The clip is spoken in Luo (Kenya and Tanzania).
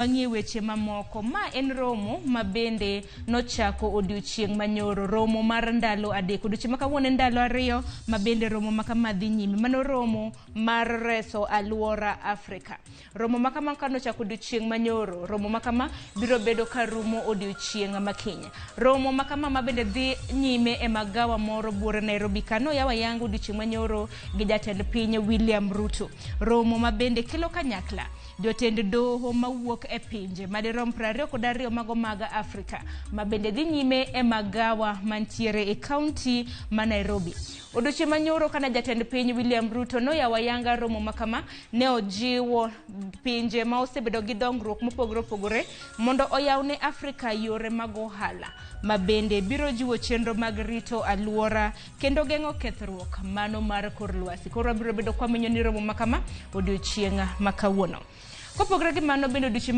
Bang'e weche mamoko ma en romo mabende nochako odiochieng' manyoro, romo mar ndalo adek, odiochieng' makawuono ndalo ariyo mabende romo makama dhi nyime, mano romo mar reso aluora Afrika. Romo makama kanochako odiochieng' manyoro, romo makama biro bedo karumo odiochieng' makiny. Romo makama mabende dhi nyime e magawa moro buore Nairobi kano yawa yango odiochieng' manyoro gi jatend piny William Ruto. Romo mabende kelo kanyakla jotend doho mawuok e pinje madirom 22 mago maga Afrika mabende dhi nyime e magawa mantiere e kaunti ma Nairobi. Odiochieng' manyoro kana jatend piny William Ruto no yawa yanga romo makama ne ojiwo pinje ma osebedo gi dongruok mopogore opogore mondo oyawne Afrika yore mag ohala mabende biro jiwo chenro mag rito aluora kendo geng'o kethruok mano mar kor lwasi. Koro biro bedo kwamenyo ni romo makama odiochieng' makawuono. Kopogore gi mano bende odiochieng'